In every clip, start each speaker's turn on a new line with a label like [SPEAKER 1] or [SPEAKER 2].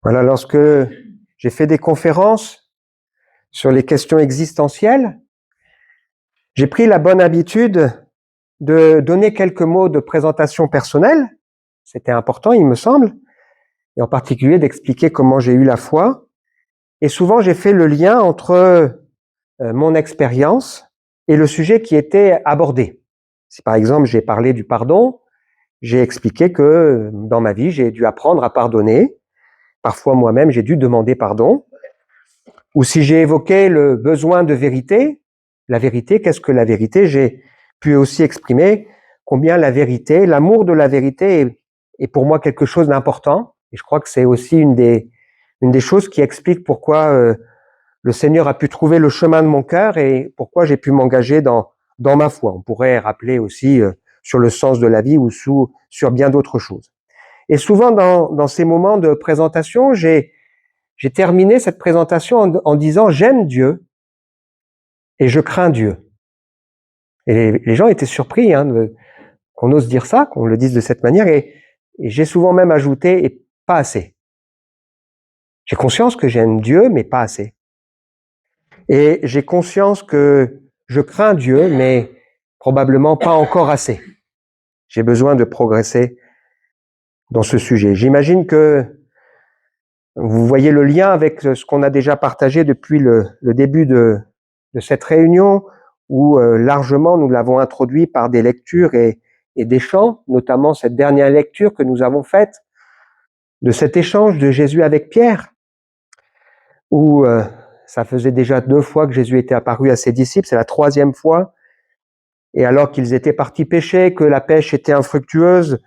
[SPEAKER 1] Voilà, lorsque j'ai fait des conférences sur les questions existentielles, j'ai pris la bonne habitude de donner quelques mots de présentation personnelle. C'était important, il me semble, et en particulier d'expliquer comment j'ai eu la foi. Et souvent, j'ai fait le lien entre mon expérience et le sujet qui était abordé. Si par exemple, j'ai parlé du pardon, j'ai expliqué que dans ma vie, j'ai dû apprendre à pardonner. Parfois, moi-même, j'ai dû demander pardon. Ou si j'ai évoqué le besoin de vérité, la vérité, qu'est-ce que la vérité? J'ai pu aussi exprimer combien la vérité, l'amour de la vérité est pour moi quelque chose d'important. Et je crois que c'est aussi une des choses qui explique pourquoi le Seigneur a pu trouver le chemin de mon cœur et pourquoi j'ai pu m'engager dans ma foi. On pourrait rappeler aussi sur le sens de la vie ou sur bien d'autres choses. Et souvent dans ces moments de présentation, j'ai terminé cette présentation en disant j'aime Dieu et je crains Dieu. Et les gens étaient surpris qu'on ose dire ça, qu'on le dise de cette manière. Et j'ai souvent même ajouté et pas assez. J'ai conscience que j'aime Dieu, mais pas assez. Et j'ai conscience que je crains Dieu, mais probablement pas encore assez. J'ai besoin de progresser dans ce sujet. J'imagine que vous voyez le lien avec ce qu'on a déjà partagé depuis le début de cette réunion, où largement nous l'avons introduit par des lectures et des chants, notamment cette dernière lecture que nous avons faite de cet échange de Jésus avec Pierre, où ça faisait déjà 2 fois que Jésus était apparu à ses disciples, c'est la 3e fois, et alors qu'ils étaient partis pêcher, que la pêche était infructueuse,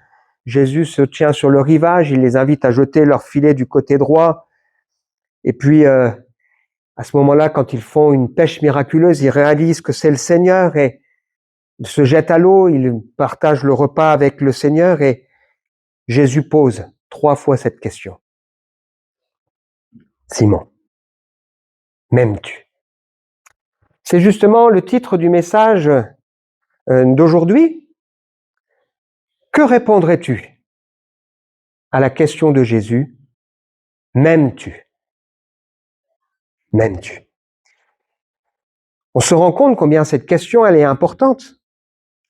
[SPEAKER 1] Jésus se tient sur le rivage, il les invite à jeter leur filet du côté droit, et puis à ce moment-là, quand ils font une pêche miraculeuse, ils réalisent que c'est le Seigneur et ils se jettent à l'eau, ils partagent le repas avec le Seigneur et Jésus pose 3 fois cette question. Simon, m'aimes-tu? C'est justement le titre du message d'aujourd'hui. Que répondrais-tu à la question de Jésus? M'aimes-tu? M'aimes-tu? On se rend compte combien cette question, elle est importante.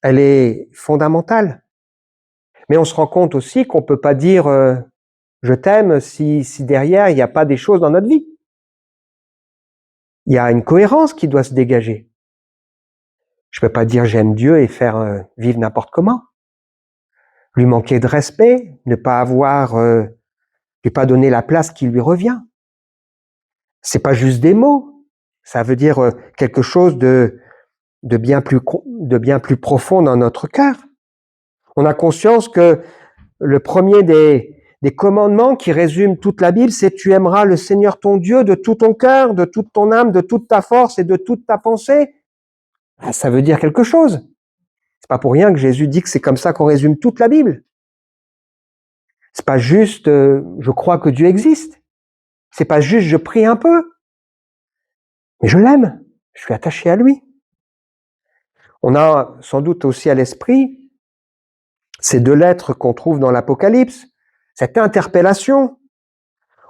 [SPEAKER 1] Elle est fondamentale. Mais on se rend compte aussi qu'on ne peut pas dire je t'aime si derrière il n'y a pas des choses dans notre vie. Il y a une cohérence qui doit se dégager. Je ne peux pas dire j'aime Dieu et faire vivre n'importe comment. Lui manquer de respect, ne pas avoir, lui pas donner la place qui lui revient. C'est pas juste des mots. Ça veut dire quelque chose de bien plus profond dans notre cœur. On a conscience que le premier des commandements qui résume toute la Bible, c'est tu aimeras le Seigneur ton Dieu de tout ton cœur, de toute ton âme, de toute ta force et de toute ta pensée. Ça veut dire quelque chose. C'est pas pour rien que Jésus dit que c'est comme ça qu'on résume toute la Bible. C'est pas juste je crois que Dieu existe. C'est pas juste je prie un peu. Mais je l'aime. Je suis attaché à lui. On a sans doute aussi à l'esprit ces 2 lettres qu'on trouve dans l'Apocalypse, cette interpellation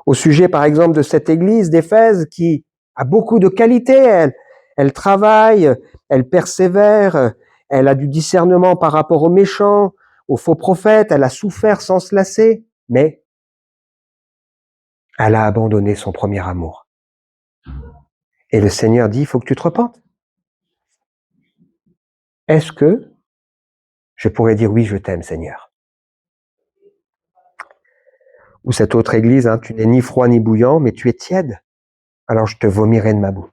[SPEAKER 1] au sujet, par exemple, de cette église d'Éphèse qui a beaucoup de qualités. Elle travaille, elle persévère, elle a du discernement par rapport aux méchants, aux faux prophètes, elle a souffert sans se lasser, mais elle a abandonné son premier amour. Et le Seigneur dit, il faut que tu te repentes. Est-ce que je pourrais dire oui, je t'aime, Seigneur? Ou cette autre église, tu n'es ni froid ni bouillant, mais tu es tiède. Alors je te vomirai de ma boue.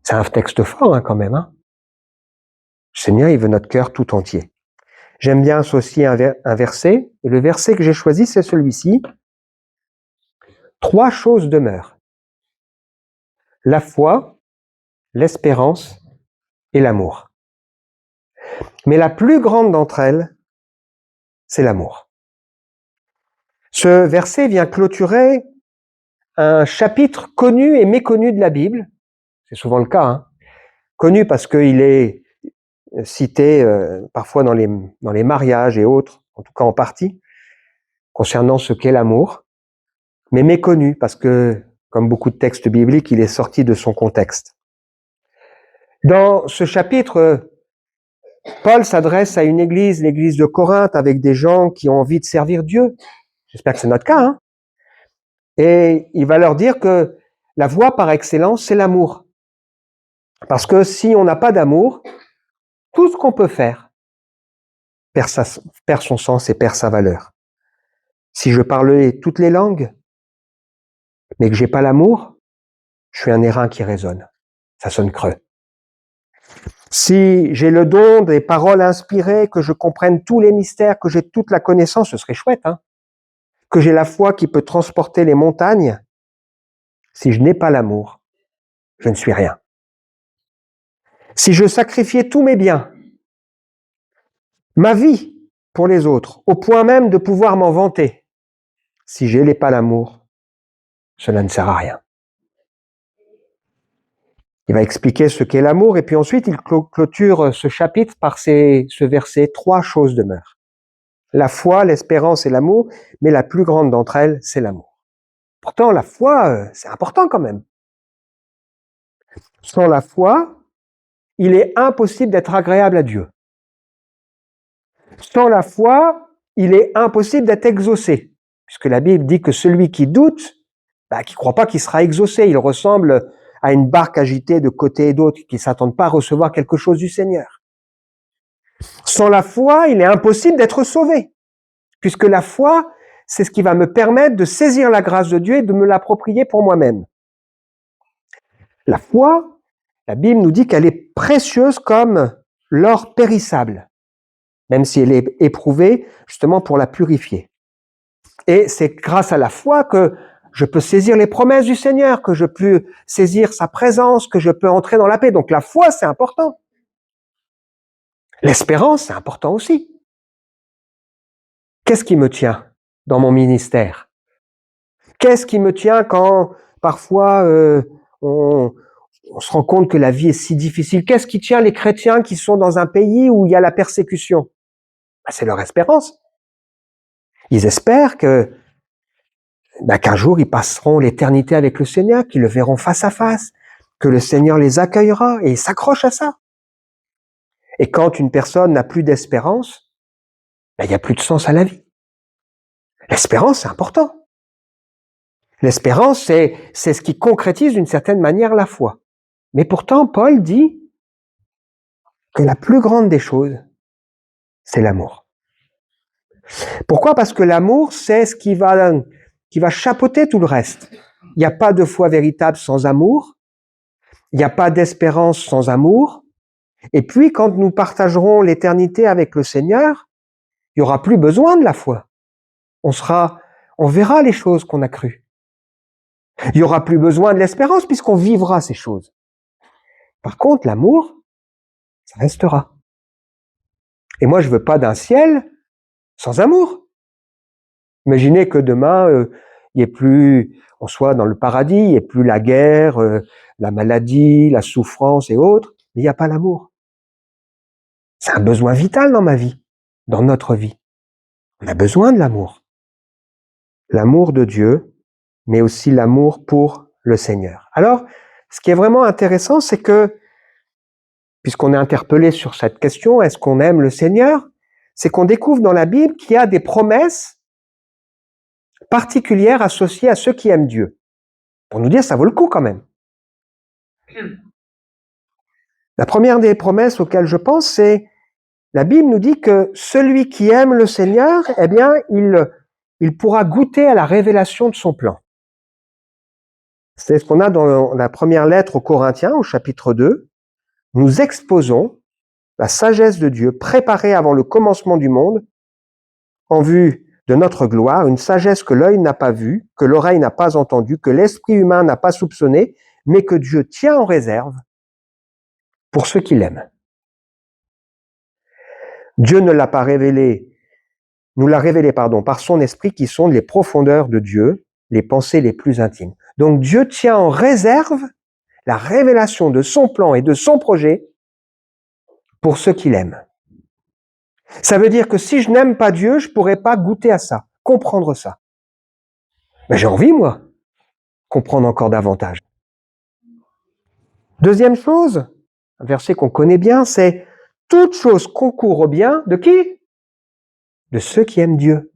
[SPEAKER 1] C'est un texte fort quand même. Le Seigneur, il veut notre cœur tout entier. J'aime bien associer un verset, et le verset que j'ai choisi, c'est celui-ci. 3 choses demeurent. La foi, l'espérance et l'amour. Mais la plus grande d'entre elles, c'est l'amour. Ce verset vient clôturer un chapitre connu et méconnu de la Bible. C'est souvent le cas. Connu parce qu'il est cité parfois dans les mariages et autres, en tout cas en partie, concernant ce qu'est l'amour. mais méconnu, parce que, comme beaucoup de textes bibliques, il est sorti de son contexte. Dans ce chapitre, Paul s'adresse à une église, l'église de Corinthe, avec des gens qui ont envie de servir Dieu. J'espère que c'est notre cas, hein. Et il va leur dire que la voie par excellence, c'est l'amour. Parce que si on n'a pas d'amour, tout ce qu'on peut faire perd son sens et perd sa valeur. Si je parlais toutes les langues, mais que j'ai pas l'amour, je suis un airain qui résonne. Ça sonne creux. Si j'ai le don des paroles inspirées, que je comprenne tous les mystères, que j'ai toute la connaissance, ce serait chouette, hein. Que j'ai la foi qui peut transporter les montagnes, si je n'ai pas l'amour, je ne suis rien. Si je sacrifiais tous mes biens, ma vie pour les autres, au point même de pouvoir m'en vanter, si je n'ai pas l'amour, cela ne sert à rien. Il va expliquer ce qu'est l'amour et puis ensuite il clôture ce chapitre par ce verset. 3 choses demeurent. La foi, l'espérance et l'amour, mais la plus grande d'entre elles, c'est l'amour. Pourtant, la foi, c'est important quand même. Sans la foi, il est impossible d'être agréable à Dieu. Sans la foi, il est impossible d'être exaucé, puisque la Bible dit que celui qui doute, qui ne croit pas qu'il sera exaucé, il ressemble à une barque agitée de côté et d'autre, qui ne s'attendent pas à recevoir quelque chose du Seigneur. Sans la foi, il est impossible d'être sauvé, puisque la foi, c'est ce qui va me permettre de saisir la grâce de Dieu et de me l'approprier pour moi-même. La foi, la Bible nous dit qu'elle est précieuse comme l'or périssable, même si elle est éprouvée justement pour la purifier. Et c'est grâce à la foi que je peux saisir les promesses du Seigneur, que je peux saisir sa présence, que je peux entrer dans la paix. Donc la foi, c'est important. L'espérance, c'est important aussi. Qu'est-ce qui me tient dans mon ministère? Qu'est-ce qui me tient quand parfois on se rend compte que la vie est si difficile? Qu'est-ce qui tient les chrétiens qui sont dans un pays où il y a la persécution? C'est leur espérance. Ils espèrent qu'un jour ils passeront l'éternité avec le Seigneur, qu'ils le verront face à face, que le Seigneur les accueillera et ils s'accrochent à ça. Et quand une personne n'a plus d'espérance, il n'y a plus de sens à la vie. L'espérance, c'est important. L'espérance, c'est ce qui concrétise d'une certaine manière la foi. Mais pourtant, Paul dit que la plus grande des choses, c'est l'amour. Pourquoi? Parce que l'amour, c'est ce qui va chapeauter tout le reste. Il n'y a pas de foi véritable sans amour. Il n'y a pas d'espérance sans amour. Et puis, quand nous partagerons l'éternité avec le Seigneur, il n'y aura plus besoin de la foi. On verra les choses qu'on a crues. Il n'y aura plus besoin de l'espérance puisqu'on vivra ces choses. Par contre, l'amour, ça restera. Et moi, je veux pas d'un ciel sans amour. Imaginez que demain, on soit dans le paradis, il n'y ait plus la guerre, la maladie, la souffrance et autres, mais il n'y a pas l'amour. C'est un besoin vital dans ma vie, dans notre vie. On a besoin de l'amour. L'amour de Dieu, mais aussi l'amour pour le Seigneur. Alors, ce qui est vraiment intéressant, c'est que, puisqu'on est interpellé sur cette question, est-ce qu'on aime le Seigneur? C'est qu'on découvre dans la Bible qu'il y a des promesses particulières associées à ceux qui aiment Dieu. Pour nous dire, ça vaut le coup quand même. La première des promesses auxquelles je pense, c'est la Bible nous dit que celui qui aime le Seigneur, eh bien, il pourra goûter à la révélation de son plan. C'est ce qu'on a dans la première lettre aux Corinthiens, au chapitre 2. Nous exposons la sagesse de Dieu préparée avant le commencement du monde en vue de notre gloire, une sagesse que l'œil n'a pas vue, que l'oreille n'a pas entendue, que l'esprit humain n'a pas soupçonné, mais que Dieu tient en réserve pour ceux qui l'aiment. Dieu ne l'a pas révélé, nous l'a révélé, par son esprit qui sonde les profondeurs de Dieu, les pensées les plus intimes. Donc Dieu tient en réserve la révélation de son plan et de son projet pour ceux qui l'aiment. Ça veut dire que si je n'aime pas Dieu, je ne pourrais pas goûter à ça, comprendre ça. Mais j'ai envie, moi, comprendre encore davantage. Deuxième chose, un verset qu'on connaît bien, c'est « Toute chose concourt au bien » de qui? De ceux qui aiment Dieu.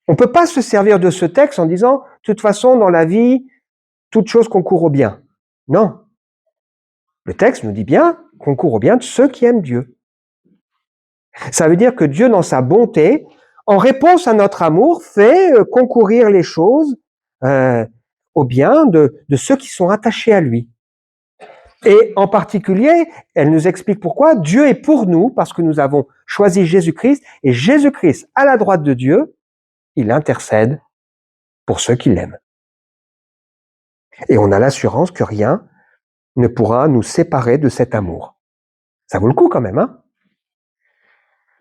[SPEAKER 1] On ne peut pas se servir de ce texte en disant « De toute façon, dans la vie, toute chose concourt au bien ». Non. Le texte nous dit bien « Concourt au bien de ceux qui aiment Dieu ». Ça veut dire que Dieu, dans sa bonté, en réponse à notre amour, fait concourir les choses au bien de ceux qui sont attachés à lui. Et en particulier, elle nous explique pourquoi Dieu est pour nous, parce que nous avons choisi Jésus-Christ, et Jésus-Christ, à la droite de Dieu, il intercède pour ceux qui l'aiment. Et on a l'assurance que rien ne pourra nous séparer de cet amour. Ça vaut le coup quand même, hein?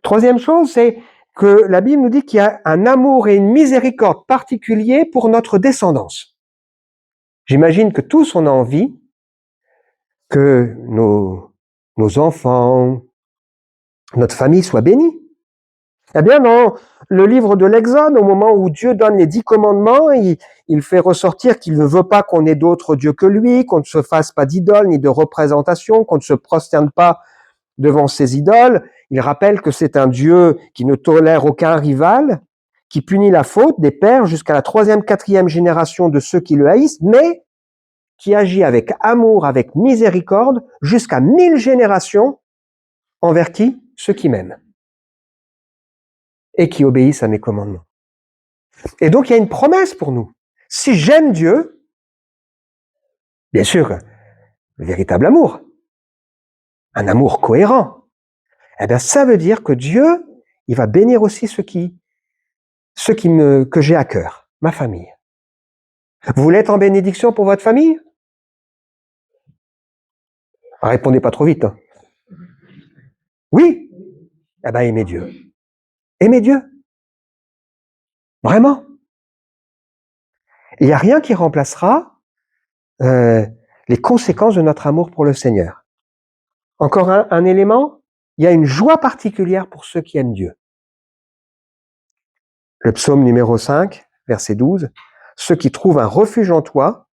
[SPEAKER 1] Troisième chose, c'est que la Bible nous dit qu'il y a un amour et une miséricorde particuliers pour notre descendance. J'imagine que tous on a envie que nos enfants, notre famille soit bénie. Eh bien, dans le livre de l'Exode, au moment où Dieu donne les 10 commandements, il fait ressortir qu'il ne veut pas qu'on ait d'autres dieux que lui, qu'on ne se fasse pas d'idoles ni de représentations, qu'on ne se prosterne pas devant ses idoles. Il rappelle que c'est un Dieu qui ne tolère aucun rival, qui punit la faute des pères jusqu'à la 3e, 4e génération de ceux qui le haïssent, mais qui agit avec amour, avec miséricorde, jusqu'à 1000 générations envers qui? Ceux qui m'aiment et qui obéissent à mes commandements. Et donc, il y a une promesse pour nous. Si j'aime Dieu, bien sûr, le véritable amour, un amour cohérent, eh bien, ça veut dire que Dieu, il va bénir aussi que j'ai à cœur, ma famille. Vous voulez être en bénédiction pour votre famille? Répondez pas trop vite. Hein. Oui? Eh bien, aimez Dieu. Aimez Dieu. Vraiment. Il n'y a rien qui remplacera les conséquences de notre amour pour le Seigneur. Encore un élément, il y a une joie particulière pour ceux qui aiment Dieu. Le psaume numéro 5, verset 12, « Ceux qui trouvent un refuge en toi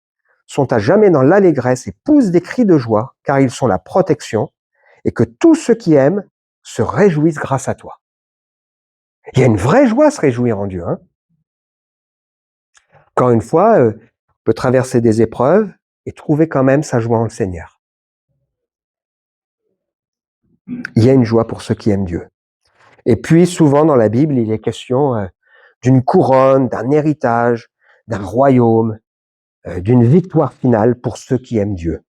[SPEAKER 1] sont à jamais dans l'allégresse et poussent des cris de joie, car ils sont la protection, et que tous ceux qui aiment se réjouissent grâce à toi. » Il y a une vraie joie à se réjouir en Dieu. Hein. Encore une fois, on peut traverser des épreuves et trouver quand même sa joie en le Seigneur. Il y a une joie pour ceux qui aiment Dieu. Et puis, souvent dans la Bible, il est question d'une couronne, d'un héritage, d'un royaume, d'une victoire finale pour ceux qui aiment Dieu.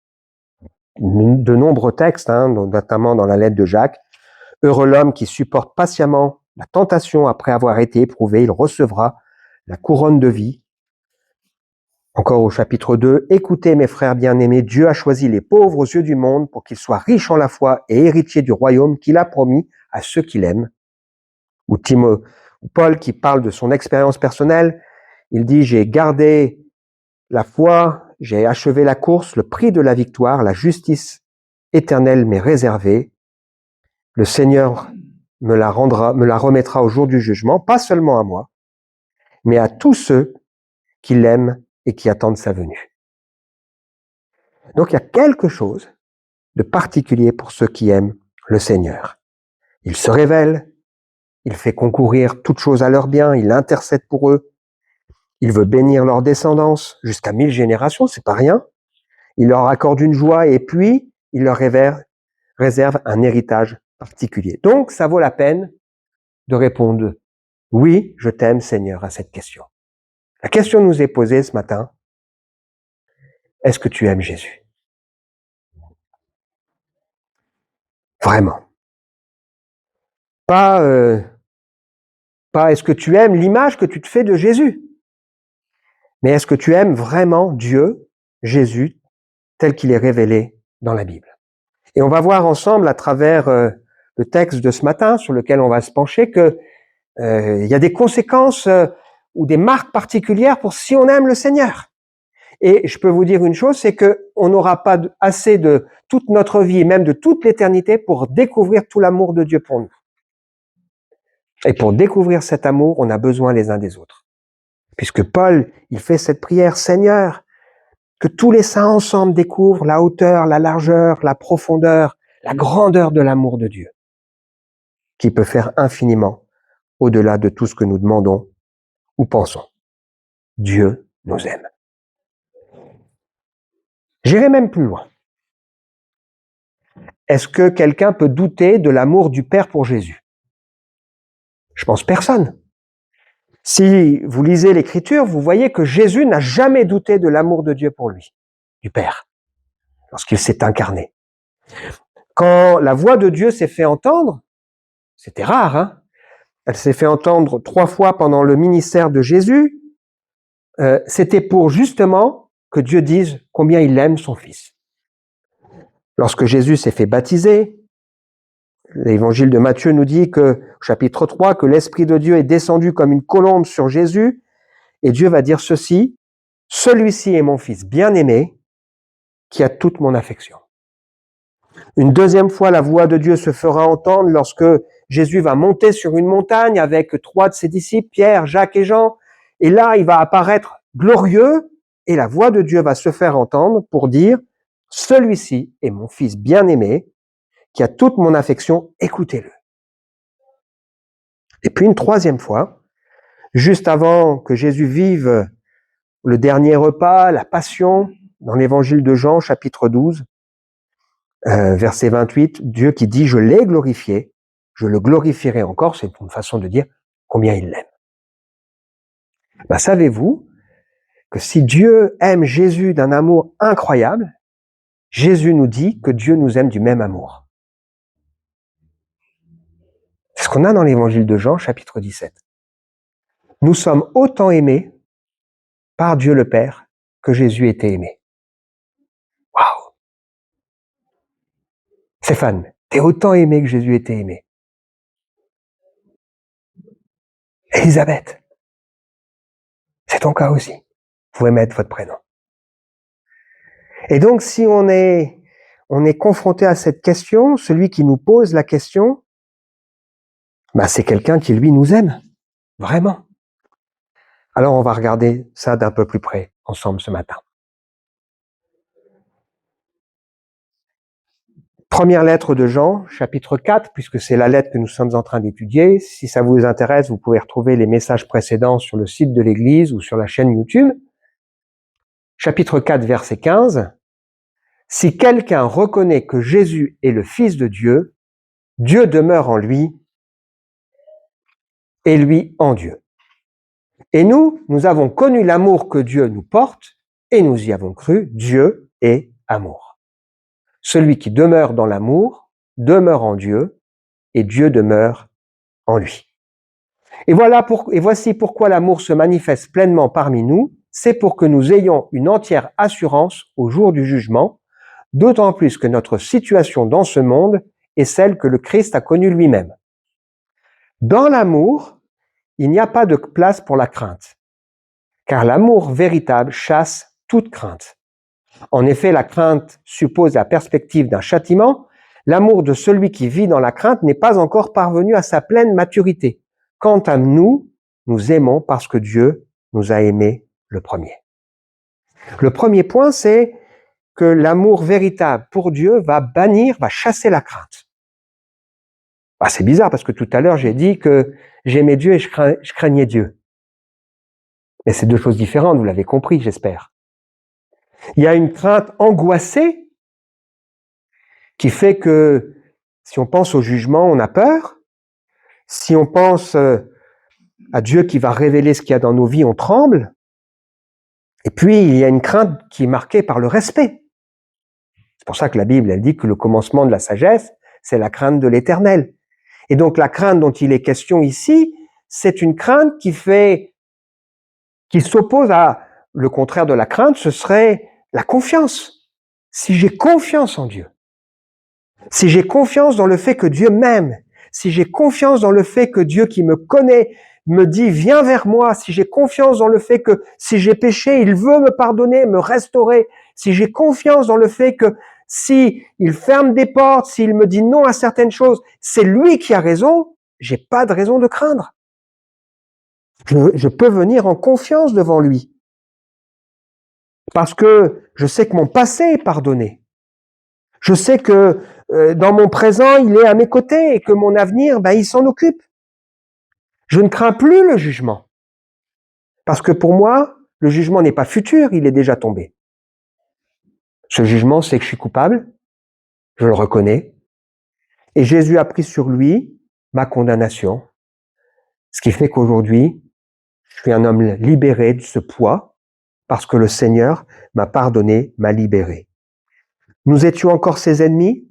[SPEAKER 1] De nombreux textes, hein, notamment dans la lettre de Jacques, « Heureux l'homme qui supporte patiemment la tentation après avoir été éprouvé, il recevra la couronne de vie. » Encore au chapitre 2, « Écoutez mes frères bien-aimés, Dieu a choisi les pauvres aux yeux du monde pour qu'ils soient riches en la foi et héritiers du royaume qu'il a promis à ceux qui l'aiment. » Ou Paul qui parle de son expérience personnelle, il dit « J'ai gardé la foi, j'ai achevé la course, le prix de la victoire, la justice éternelle m'est réservée. Le Seigneur me la remettra au jour du jugement, pas seulement à moi, mais à tous ceux qui l'aiment et qui attendent sa venue. » Donc il y a quelque chose de particulier pour ceux qui aiment le Seigneur. Il se révèle, il fait concourir toutes choses à leur bien, il intercède pour eux, il veut bénir leur descendance jusqu'à 1000 générations, c'est pas rien. Il leur accorde une joie et puis il leur réserve un héritage particulier. Donc ça vaut la peine de répondre « Oui, je t'aime Seigneur » à cette question. La question nous est posée ce matin, est-ce que tu aimes Jésus? Vraiment. Pas est-ce que tu aimes l'image que tu te fais de Jésus, mais est-ce que tu aimes vraiment Dieu, Jésus, tel qu'il est révélé dans la Bible? Et on va voir ensemble à travers le texte de ce matin sur lequel on va se pencher que il y a des conséquences ou des marques particulières pour si on aime le Seigneur. Et je peux vous dire une chose, c'est que on n'aura pas assez de toute notre vie et même de toute l'éternité pour découvrir tout l'amour de Dieu pour nous. Et pour découvrir cet amour, on a besoin les uns des autres. Puisque Paul, il fait cette prière, Seigneur, que tous les saints ensemble découvrent la hauteur, la largeur, la profondeur, la grandeur de l'amour de Dieu, qui peut faire infiniment au-delà de tout ce que nous demandons ou pensons. Dieu nous aime. J'irai même plus loin. Est-ce que quelqu'un peut douter de l'amour du Père pour Jésus? Je pense personne. Si vous lisez l'Écriture, vous voyez que Jésus n'a jamais douté de l'amour de Dieu pour lui, du Père, lorsqu'il s'est incarné. Quand la voix de Dieu s'est fait entendre, c'était rare, hein? Elle s'est fait entendre 3 fois pendant le ministère de Jésus, c'était pour justement que Dieu dise combien il aime son Fils. Lorsque Jésus s'est fait baptiser, l'évangile de Matthieu nous dit que, au chapitre 3, que l'Esprit de Dieu est descendu comme une colombe sur Jésus, et Dieu va dire ceci, « Celui-ci est mon Fils bien-aimé, qui a toute mon affection. » Une deuxième fois, la voix de Dieu se fera entendre lorsque Jésus va monter sur une montagne avec 3 de ses disciples, Pierre, Jacques et Jean, et là, il va apparaître glorieux, et la voix de Dieu va se faire entendre pour dire « Celui-ci est mon Fils bien-aimé, qui a toute mon affection, écoutez-le. » Et puis une troisième fois, juste avant que Jésus vive le dernier repas, la passion, dans l'évangile de Jean, chapitre 12, verset 28, Dieu qui dit « Je l'ai glorifié, je le glorifierai encore », c'est une façon de dire combien il l'aime. Ben, savez-vous que si Dieu aime Jésus d'un amour incroyable, Jésus nous dit que Dieu nous aime du même amour. C'est ce qu'on a dans l'évangile de Jean, chapitre 17. Nous sommes autant aimés par Dieu le Père que Jésus était aimé. Waouh! Stéphane, t'es autant aimé que Jésus était aimé. Elisabeth, c'est ton cas aussi. Vous pouvez mettre votre prénom. Et donc, si on est confronté à cette question, celui qui nous pose la question, bah, c'est quelqu'un qui, lui, nous aime. Vraiment. Alors, on va regarder ça d'un peu plus près ensemble ce matin. Première lettre de Jean, chapitre 4, puisque c'est la lettre que nous sommes en train d'étudier. Si ça vous intéresse, vous pouvez retrouver les messages précédents sur le site de l'Église ou sur la chaîne YouTube. Chapitre 4, verset 15. Si quelqu'un reconnaît que Jésus est le Fils de Dieu, Dieu demeure en lui et lui en Dieu. Et nous avons connu l'amour que Dieu nous porte et nous y avons cru. Dieu est amour. Celui qui demeure dans l'amour demeure en Dieu et Dieu demeure en lui. Et voici pourquoi l'amour se manifeste pleinement parmi nous, c'est pour que nous ayons une entière assurance au jour du jugement, d'autant plus que notre situation dans ce monde est celle que le Christ a connue lui-même. Dans l'amour, il n'y a pas de place pour la crainte, car l'amour véritable chasse toute crainte. En effet, la crainte suppose la perspective d'un châtiment. L'amour de celui qui vit dans la crainte n'est pas encore parvenu à sa pleine maturité. Quant à nous, nous aimons parce que Dieu nous a aimés le premier. Le premier point, c'est que l'amour véritable pour Dieu va chasser la crainte. Bah, c'est bizarre parce que tout à l'heure, j'ai dit que j'aimais Dieu et je craignais Dieu. Mais c'est deux choses différentes, vous l'avez compris, j'espère. Il y a une crainte angoissée qui fait que si on pense au jugement, on a peur. Si on pense à Dieu qui va révéler ce qu'il y a dans nos vies, on tremble. Et puis, il y a une crainte qui est marquée par le respect. C'est pour ça que la Bible, elle dit que le commencement de la sagesse, c'est la crainte de l'Éternel. Et donc, la crainte dont il est question ici, c'est une crainte qui s'oppose à le contraire de la crainte, ce serait la confiance. Si j'ai confiance en Dieu, si j'ai confiance dans le fait que Dieu m'aime, si j'ai confiance dans le fait que Dieu qui me connaît me dit viens vers moi, si j'ai confiance dans le fait que si j'ai péché, il veut me pardonner, me restaurer, si j'ai confiance dans le fait que si il ferme des portes, s'il me dit non à certaines choses, c'est lui qui a raison, j'ai pas de raison de craindre. Je peux venir en confiance devant lui. Parce que je sais que mon passé est pardonné. Je sais que dans mon présent, il est à mes côtés et que mon avenir, il s'en occupe. Je ne crains plus le jugement. Parce que pour moi, le jugement n'est pas futur, il est déjà tombé. Ce jugement, c'est que je suis coupable, je le reconnais, et Jésus a pris sur lui ma condamnation. Ce qui fait qu'aujourd'hui, je suis un homme libéré de ce poids, parce que le Seigneur m'a pardonné, m'a libéré. Nous étions encore ses ennemis.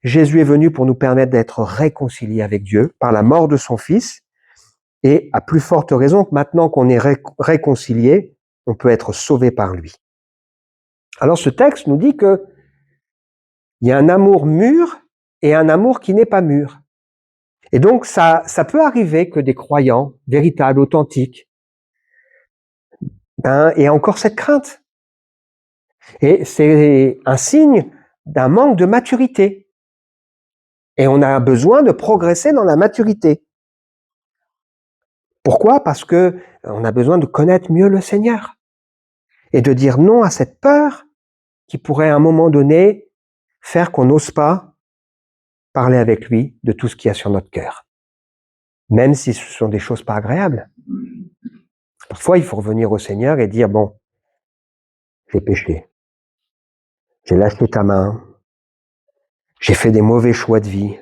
[SPEAKER 1] Jésus est venu pour nous permettre d'être réconciliés avec Dieu par la mort de son Fils. Et à plus forte raison que maintenant qu'on est réconciliés, on peut être sauvé par lui. Alors ce texte nous dit que il y a un amour mûr et un amour qui n'est pas mûr. Et donc ça peut arriver que des croyants véritables, authentiques, aient encore cette crainte. Et c'est un signe d'un manque de maturité. Et on a besoin de progresser dans la maturité. Pourquoi? Parce que on a besoin de connaître mieux le Seigneur et de dire non à cette peur qui pourrait à un moment donné faire qu'on n'ose pas parler avec lui de tout ce qu'il y a sur notre cœur. Même si ce sont des choses pas agréables. Parfois, il faut revenir au Seigneur et dire, bon, j'ai péché. J'ai lâché ta main. J'ai fait des mauvais choix de vie.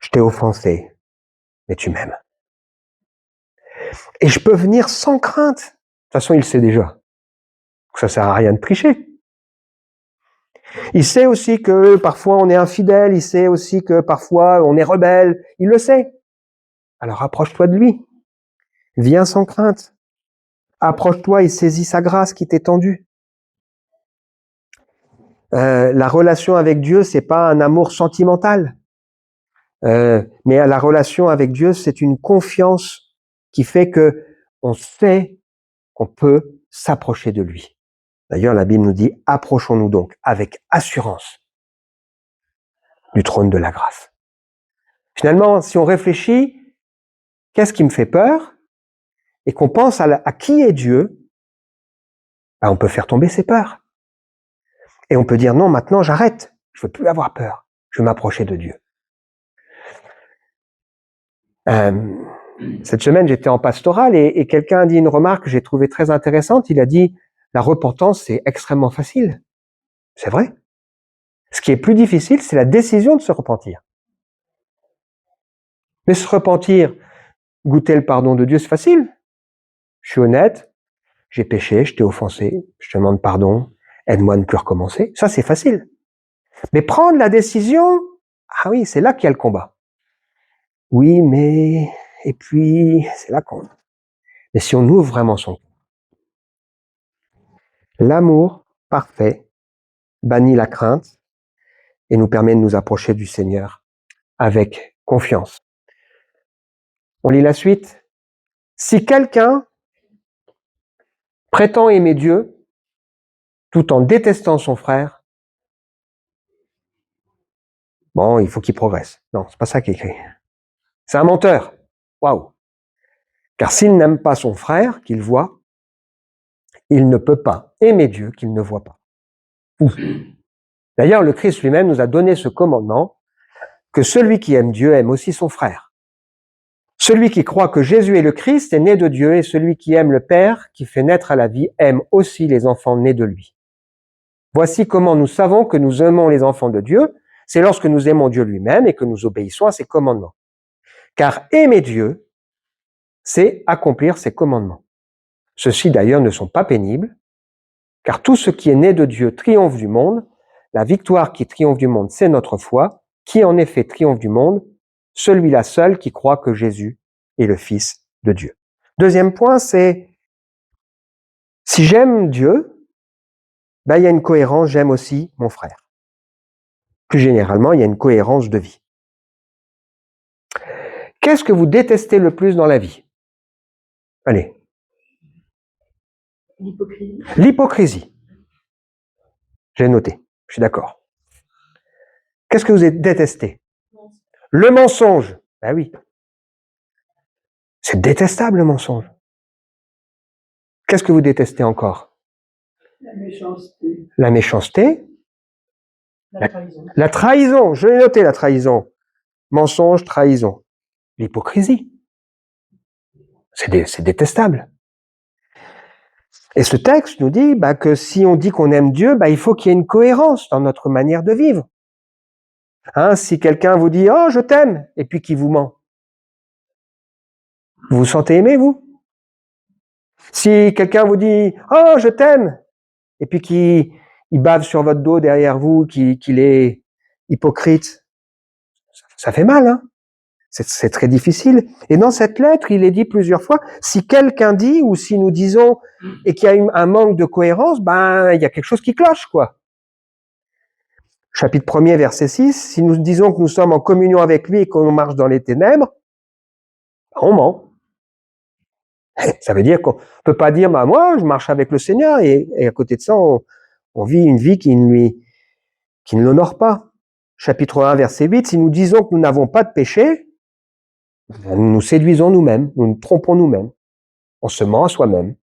[SPEAKER 1] Je t'ai offensé. Mais tu m'aimes. Et je peux venir sans crainte. De toute façon, il sait déjà que ça sert à rien de tricher. Il sait aussi que parfois on est infidèle. Il sait aussi que parfois on est rebelle. Il le sait. Alors approche-toi de lui. Viens sans crainte. Approche-toi et saisis sa grâce qui t'est tendue. La relation avec Dieu, c'est pas un amour sentimental. Mais la relation avec Dieu, c'est une confiance qui fait que on sait qu'on peut s'approcher de lui. D'ailleurs, la Bible nous dit, approchons-nous donc avec assurance du trône de la grâce. Finalement, si on réfléchit, qu'est-ce qui me fait peur? Et qu'on pense à qui est Dieu, on peut faire tomber ses peurs. Et on peut dire, non, maintenant j'arrête, je veux plus avoir peur, je veux m'approcher de Dieu. Cette semaine, j'étais en pastoral et quelqu'un a dit une remarque que j'ai trouvée très intéressante. Il a dit, la repentance, c'est extrêmement facile. C'est vrai. Ce qui est plus difficile, c'est la décision de se repentir. Mais se repentir, goûter le pardon de Dieu, c'est facile. Je suis honnête, j'ai péché, je t'ai offensé, je te demande pardon, aide-moi à ne plus recommencer. Ça, c'est facile. Mais prendre la décision, ah oui, c'est là qu'il y a le combat. Oui, mais... Et puis, c'est là qu'on... Mais si on ouvre vraiment son cœur, l'amour parfait bannit la crainte et nous permet de nous approcher du Seigneur avec confiance. On lit la suite. Si quelqu'un prétend aimer Dieu tout en détestant son frère, bon, il faut qu'il progresse. Non, c'est pas ça qui est écrit. C'est un menteur. Waouh. Car s'il n'aime pas son frère qu'il voit, il ne peut pas aimer Dieu qu'il ne voit pas. Ouf. D'ailleurs, le Christ lui-même nous a donné ce commandement que celui qui aime Dieu aime aussi son frère. Celui qui croit que Jésus est le Christ est né de Dieu et celui qui aime le Père, qui fait naître à la vie, aime aussi les enfants nés de lui. Voici comment nous savons que nous aimons les enfants de Dieu, c'est lorsque nous aimons Dieu lui-même et que nous obéissons à ses commandements. Car aimer Dieu, c'est accomplir ses commandements. Ceux-ci d'ailleurs ne sont pas pénibles, car tout ce qui est né de Dieu triomphe du monde. La victoire qui triomphe du monde, c'est notre foi. Qui en effet triomphe du monde? Celui-là seul qui croit que Jésus est le Fils de Dieu. Deuxième point, c'est si j'aime Dieu, il y a une cohérence, j'aime aussi mon frère. Plus généralement, il y a une cohérence de vie. Qu'est-ce que vous détestez le plus dans la vie? Allez.
[SPEAKER 2] L'hypocrisie.
[SPEAKER 1] L'hypocrisie. J'ai noté, je suis d'accord. Qu'est-ce que vous détestez? Le mensonge. Ben oui. C'est détestable le mensonge. Qu'est-ce que vous détestez encore?
[SPEAKER 2] La méchanceté.
[SPEAKER 1] La méchanceté.
[SPEAKER 2] La trahison.
[SPEAKER 1] La trahison. Je l'ai noté, la trahison. Mensonge, trahison. L'hypocrisie. C'est détestable. Et ce texte nous dit que si on dit qu'on aime Dieu, il faut qu'il y ait une cohérence dans notre manière de vivre. Si quelqu'un vous dit « Oh, je t'aime » et puis qu'il vous ment, vous vous sentez aimé, vous? Si quelqu'un vous dit « Oh, je t'aime » et puis qu'il bave sur votre dos derrière vous, qu'il est hypocrite, ça fait mal, hein? C'est très difficile. Et dans cette lettre, il est dit plusieurs fois, si quelqu'un dit ou si nous disons et qu'il y a un manque de cohérence, il y a quelque chose qui cloche, quoi. Chapitre 1er, verset 6, si nous disons que nous sommes en communion avec lui et qu'on marche dans les ténèbres, on ment. Ça veut dire qu'on peut pas dire, moi, je marche avec le Seigneur et à côté de ça, on vit une vie qui ne l'honore pas. Chapitre 1, verset 8, si nous disons que nous n'avons pas de péché, nous nous séduisons nous-mêmes, nous nous trompons nous-mêmes. On se ment à soi-même.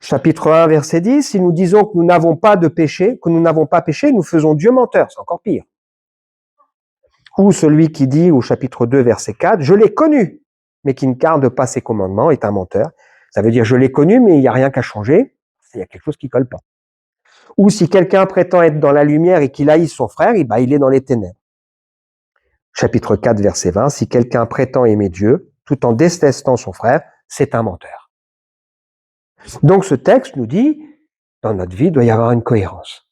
[SPEAKER 1] Chapitre 1, verset 10, si nous disons que nous n'avons pas de péché, que nous n'avons pas péché, nous faisons Dieu menteur, c'est encore pire. Ou celui qui dit au chapitre 2, verset 4, je l'ai connu, mais qui ne garde pas ses commandements est un menteur. Ça veut dire je l'ai connu, mais il n'y a rien qu'à changer, il y a quelque chose qui colle pas. Ou si quelqu'un prétend être dans la lumière et qu'il haït son frère, il est dans les ténèbres. Chapitre 4, verset 20, si quelqu'un prétend aimer Dieu, tout en détestant son frère, c'est un menteur. Donc ce texte nous dit, dans notre vie, il doit y avoir une cohérence.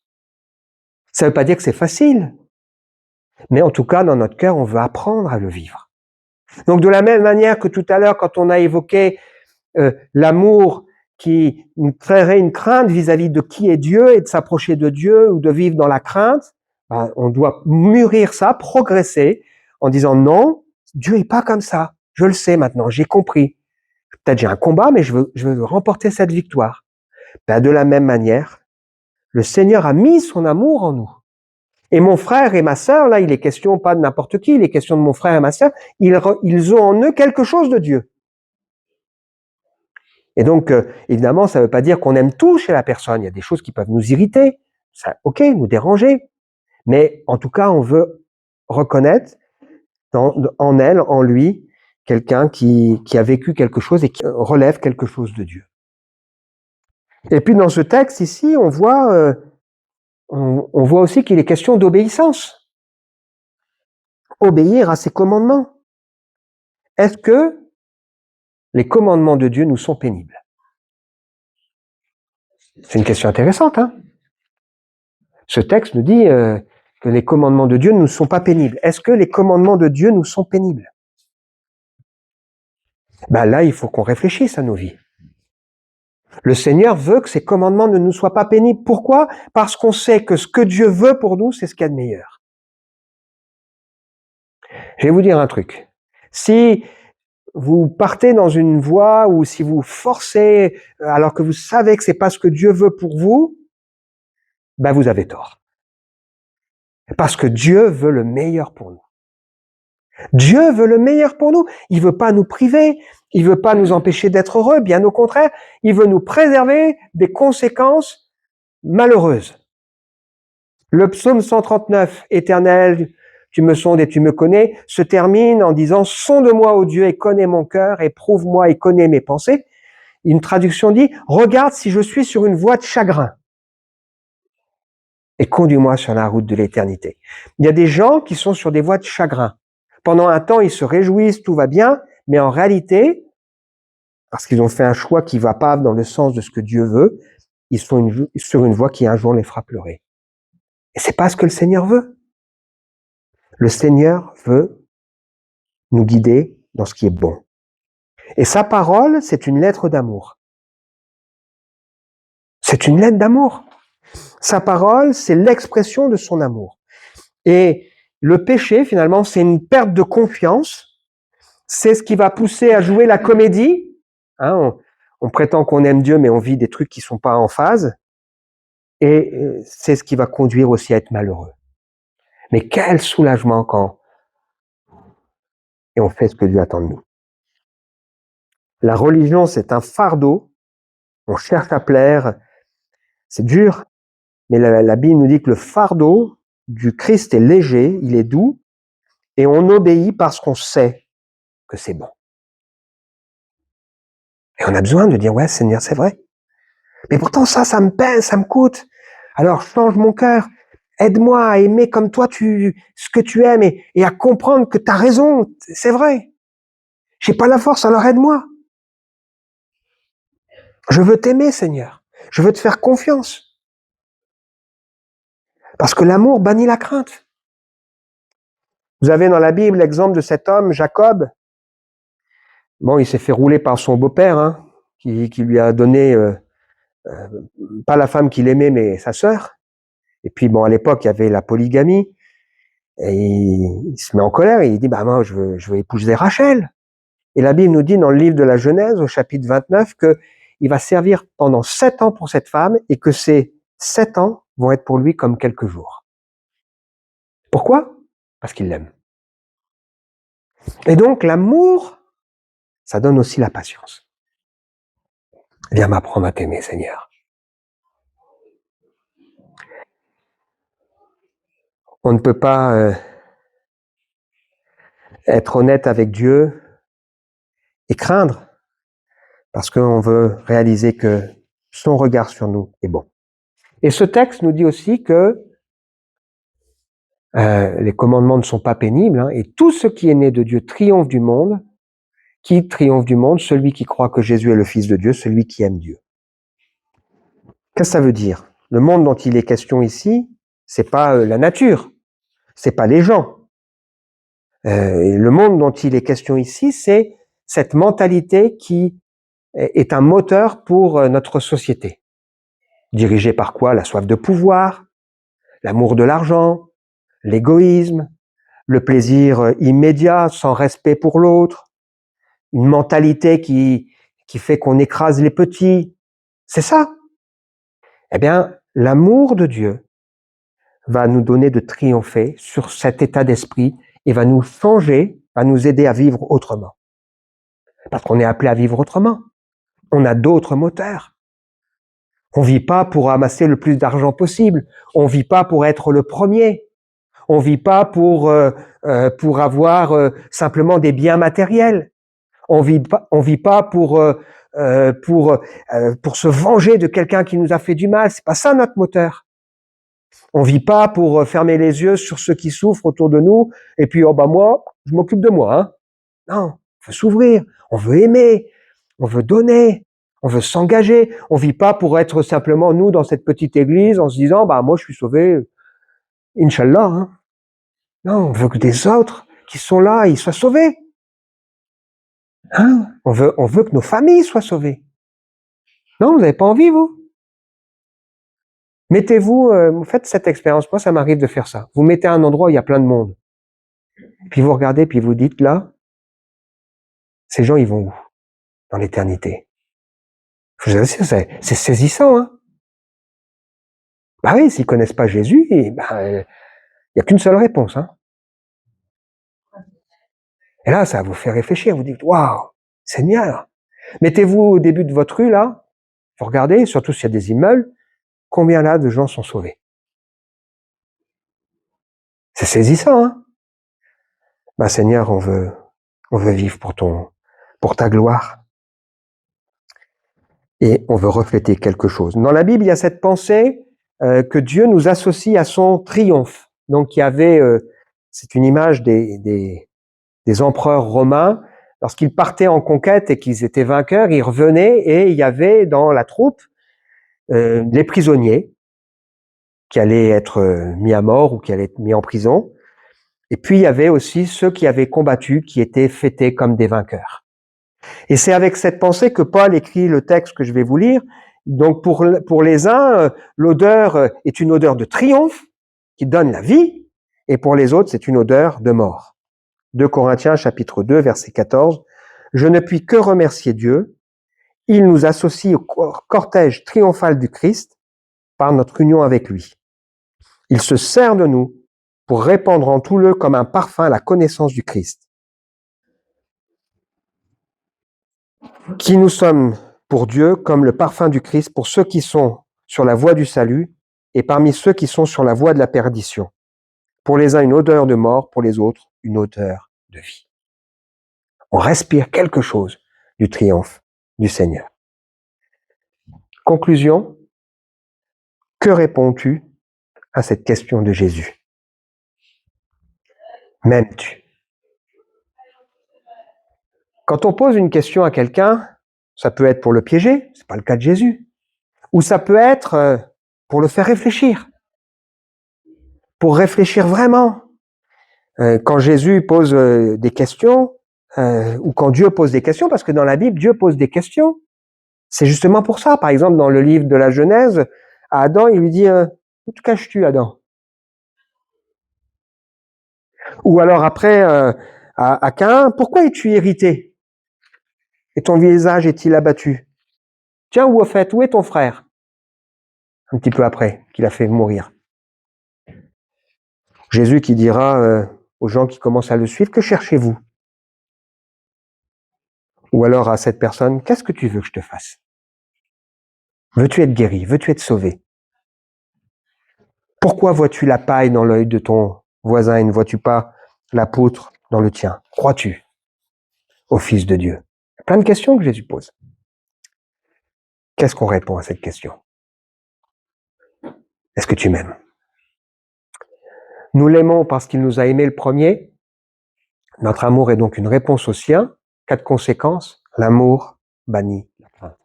[SPEAKER 1] Ça ne veut pas dire que c'est facile, mais en tout cas, dans notre cœur, on veut apprendre à le vivre. Donc de la même manière que tout à l'heure, quand on a évoqué l'amour qui nous créerait une crainte vis-à-vis de qui est Dieu et de s'approcher de Dieu ou de vivre dans la crainte, on doit mûrir ça, progresser en disant non, Dieu n'est pas comme ça. Je le sais maintenant, j'ai compris. Peut-être j'ai un combat, mais je veux remporter cette victoire. De la même manière, le Seigneur a mis son amour en nous. Et mon frère et ma sœur, là, il est question pas de n'importe qui, il est question de mon frère et ma sœur, ils ont en eux quelque chose de Dieu. Et donc, évidemment, ça ne veut pas dire qu'on aime tout chez la personne. Il y a des choses qui peuvent nous irriter, ça, nous déranger. Mais en tout cas, on veut reconnaître en elle, en lui, quelqu'un qui a vécu quelque chose et qui relève quelque chose de Dieu. Et puis dans ce texte ici, on voit aussi qu'il est question d'obéissance. Obéir à ses commandements. Est-ce que les commandements de Dieu nous sont pénibles? C'est une question intéressante, hein? Ce texte nous dit que les commandements de Dieu ne nous sont pas pénibles. Est-ce que les commandements de Dieu nous sont pénibles? Là, il faut qu'on réfléchisse à nos vies. Le Seigneur veut que ces commandements ne nous soient pas pénibles. Pourquoi? Parce qu'on sait que ce que Dieu veut pour nous, c'est ce qu'il y a de meilleur. Je vais vous dire un truc. Si vous partez dans une voie ou si vous forcez alors que vous savez que c'est pas ce que Dieu veut pour vous, vous avez tort. Parce que Dieu veut le meilleur pour nous. Dieu veut le meilleur pour nous. Il veut pas nous priver. Il veut pas nous empêcher d'être heureux. Bien au contraire, il veut nous préserver des conséquences malheureuses. Le psaume 139, Éternel, tu me sondes et tu me connais, se termine en disant, sonde-moi, ô Dieu, et connais mon cœur, éprouve-moi et connais mes pensées. Une traduction dit, regarde si je suis sur une voie de chagrin et conduis-moi sur la route de l'éternité. Il y a des gens qui sont sur des voies de chagrin. Pendant un temps, ils se réjouissent, tout va bien, mais en réalité, parce qu'ils ont fait un choix qui va pas dans le sens de ce que Dieu veut, ils sont sur une voie qui un jour les fera pleurer. Et c'est pas ce que le Seigneur veut. Le Seigneur veut nous guider dans ce qui est bon. Et sa parole, c'est une lettre d'amour. C'est une lettre d'amour. Sa parole, c'est l'expression de son amour. Et le péché, finalement, c'est une perte de confiance. C'est ce qui va pousser à jouer la comédie. On prétend qu'on aime Dieu, mais on vit des trucs qui sont pas en phase. Et c'est ce qui va conduire aussi à être malheureux. Mais quel soulagement quand et on fait ce que Dieu attend de nous. La religion, c'est un fardeau. On cherche à plaire. C'est dur. Mais la Bible nous dit que le fardeau du Christ est léger, il est doux, et on obéit parce qu'on sait que c'est bon. Et on a besoin de dire, ouais, Seigneur, c'est vrai. Mais pourtant, ça me pèse, ça me coûte. Alors, change mon cœur. Aide-moi à aimer comme toi ce que tu aimes et à comprendre que tu as raison. C'est vrai. J'ai pas la force, alors aide-moi. Je veux t'aimer, Seigneur. Je veux te faire confiance. Parce que l'amour bannit la crainte. Vous avez dans la Bible l'exemple de cet homme, Jacob. Bon, il s'est fait rouler par son beau-père, hein, qui lui a donné pas la femme qu'il aimait, mais sa sœur. Et puis, bon, à l'époque, il y avait la polygamie. Et il se met en colère et il dit, bah, moi, je veux épouser Rachel. Et la Bible nous dit dans le livre de la Genèse, au chapitre 29, que il va servir pendant 7 ans pour cette femme et que ces 7 ans vont être pour lui comme quelques jours. Pourquoi? Parce qu'il l'aime. Et donc, l'amour, ça donne aussi la patience. Viens m'apprendre à t'aimer, Seigneur. On ne peut pas être honnête avec Dieu et craindre parce qu'on veut réaliser que son regard sur nous est bon. Et ce texte nous dit aussi que les commandements ne sont pas pénibles, hein, et tout ce qui est né de Dieu triomphe du monde. Qui triomphe du monde? Celui qui croit que Jésus est le Fils de Dieu, celui qui aime Dieu. Qu'est-ce que ça veut dire? Le monde dont il est question ici, c'est pas la nature, c'est pas les gens. Le monde dont il est question ici, c'est cette mentalité qui est un moteur pour notre société. Dirigée par quoi? La soif de pouvoir, l'amour de l'argent, l'égoïsme, le plaisir immédiat sans respect pour l'autre, une mentalité qui fait qu'on écrase les petits. C'est ça. Eh bien, l'amour de Dieu va nous donner de triompher sur cet état d'esprit et va nous changer, va nous aider à vivre autrement. Parce qu'on est appelé à vivre autrement. On a d'autres moteurs. On vit pas pour amasser le plus d'argent possible. On vit pas pour être le premier. On vit pas pour avoir simplement des biens matériels. On vit pas pour se venger de quelqu'un qui nous a fait du mal. C'est pas ça notre moteur. On vit pas pour fermer les yeux sur ceux qui souffrent autour de nous et puis oh bah moi, je m'occupe de moi. Hein. Non, on veut s'ouvrir, on veut aimer, on veut donner, on veut s'engager. On vit pas pour être simplement nous dans cette petite église en se disant bah moi je suis sauvé, Inch'Allah. Hein. Non, on veut que des autres qui sont là, ils soient sauvés. Hein? On veut que nos familles soient sauvées. Non, vous n'avez pas envie, vous? Mettez-vous, vous faites cette expérience. Moi, ça m'arrive de faire ça. Vous mettez à un endroit où il y a plein de monde. Puis vous regardez, puis vous dites, là, ces gens, ils vont où? Dans l'éternité. Je vous assure, c'est saisissant, hein? Bah oui, s'ils connaissent pas Jésus, il y a qu'une seule réponse, hein? Et là, ça va vous faire réfléchir. Vous dites, waouh, Seigneur! Mettez-vous au début de votre rue, là. Vous regardez, surtout s'il y a des immeubles, combien là de gens sont sauvés? C'est saisissant, hein? Bah, Seigneur, on veut vivre pour ta gloire. Et on veut refléter quelque chose. Dans la Bible, il y a cette pensée que Dieu nous associe à son triomphe. Donc, il y avait, c'est une image des empereurs romains. Lorsqu'ils partaient en conquête et qu'ils étaient vainqueurs, ils revenaient et il y avait dans la troupe les prisonniers qui allaient être mis à mort ou qui allaient être mis en prison. Et puis, il y avait aussi ceux qui avaient combattu, qui étaient fêtés comme des vainqueurs. Et c'est avec cette pensée que Paul écrit le texte que je vais vous lire. Donc, pour les uns, l'odeur est une odeur de triomphe qui donne la vie, et pour les autres, c'est une odeur de mort. 2 Corinthiens, chapitre 2, verset 14. Je ne puis que remercier Dieu. Il nous associe au cortège triomphal du Christ par notre union avec lui. Il se sert de nous pour répandre en tout lieu comme un parfum la connaissance du Christ. qui nous sommes pour Dieu comme le parfum du Christ pour ceux qui sont sur la voie du salut et parmi ceux qui sont sur la voie de la perdition. Pour les uns, une odeur de mort, pour les autres, une odeur de vie. On respire quelque chose du triomphe du Seigneur. Conclusion, que réponds-tu à cette question de Jésus? M'aimes-tu? Quand on pose une question à quelqu'un, ça peut être pour le piéger, c'est pas le cas de Jésus, ou ça peut être pour le faire réfléchir, pour réfléchir vraiment. Quand Jésus pose des questions, ou quand Dieu pose des questions, parce que dans la Bible, Dieu pose des questions, c'est justement pour ça. Par exemple, dans le livre de la Genèse, à Adam, il lui dit « Où te caches-tu, Adam ?» Ou alors après, à Caïn, « Pourquoi es-tu irrité? Et ton visage est-il abattu? Tiens, ou au fait, où est ton frère ?» Un petit peu après, qu'il a fait mourir. Jésus qui dira aux gens qui commencent à le suivre, « Que cherchez-vous » Ou alors à cette personne, « Qu'est-ce que tu veux que je te fasse? Veux-tu être guéri? Veux-tu être sauvé? Pourquoi vois-tu la paille dans l'œil de ton voisin et ne vois-tu pas la poutre dans le tien? Crois-tu au Fils de Dieu? » Plein de questions que Jésus pose. Qu'est-ce qu'on répond à cette question? Est-ce que tu m'aimes? Nous l'aimons parce qu'il nous a aimés le premier. Notre amour est donc une réponse au sien. Cas de conséquence, l'amour bannit la crainte.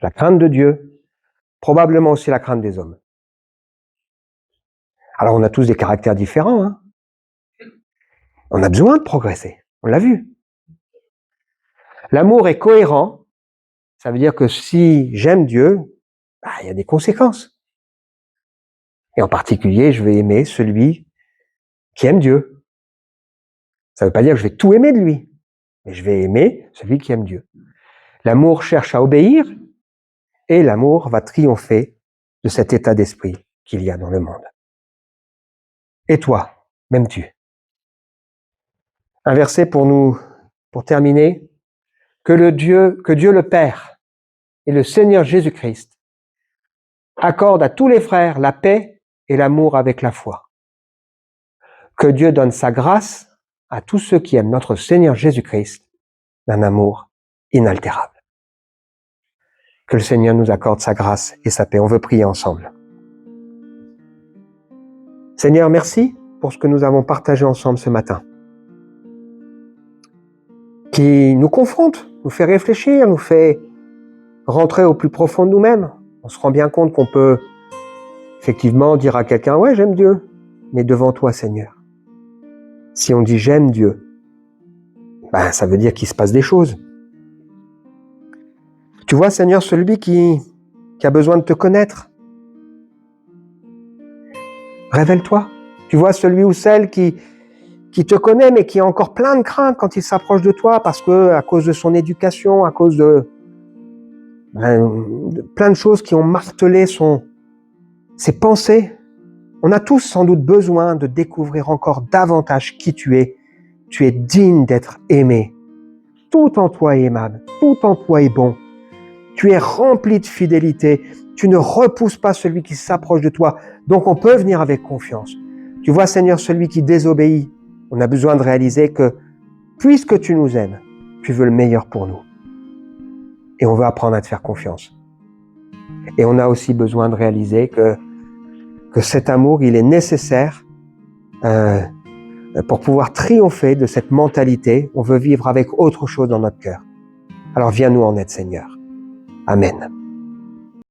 [SPEAKER 1] La crainte de Dieu, probablement aussi la crainte des hommes. Alors on a tous des caractères différents, hein. On a besoin de progresser, on l'a vu. L'amour est cohérent, ça veut dire que si j'aime Dieu, il y a des conséquences. Et en particulier, je vais aimer celui qui aime Dieu. Ça ne veut pas dire que je vais tout aimer de lui, mais je vais aimer celui qui aime Dieu. L'amour cherche à obéir et l'amour va triompher de cet état d'esprit qu'il y a dans le monde. Et toi, m'aimes-tu? Un verset pour terminer. Que Dieu le Père et le Seigneur Jésus-Christ accordent à tous les frères la paix et l'amour avec la foi. Que Dieu donne sa grâce à tous ceux qui aiment notre Seigneur Jésus-Christ d'un amour inaltérable. Que le Seigneur nous accorde sa grâce et sa paix. On veut prier ensemble. Seigneur, merci pour ce que nous avons partagé ensemble ce matin, qui nous confronte, nous fait réfléchir, nous fait rentrer au plus profond de nous-mêmes. On se rend bien compte qu'on peut effectivement dire à quelqu'un « Ouais, j'aime Dieu », mais devant toi, Seigneur. Si on dit « j'aime Dieu », ça veut dire qu'il se passe des choses. Tu vois, Seigneur, celui qui a besoin de te connaître, révèle-toi. Tu vois, celui ou celle qui te connaît, mais qui a encore plein de craintes quand il s'approche de toi, parce que à cause de son éducation, à cause de plein de choses qui ont martelé ses pensées. On a tous sans doute besoin de découvrir encore davantage qui tu es. Tu es digne d'être aimé. Tout en toi est aimable, tout en toi est bon. Tu es rempli de fidélité. Tu ne repousses pas celui qui s'approche de toi. Donc on peut venir avec confiance. Tu vois, Seigneur, celui qui désobéit, on a besoin de réaliser que, puisque tu nous aimes, tu veux le meilleur pour nous. Et on veut apprendre à te faire confiance. Et on a aussi besoin de réaliser que cet amour, il est nécessaire pour pouvoir triompher de cette mentalité. On veut vivre avec autre chose dans notre cœur. Alors viens nous en aide, Seigneur. Amen.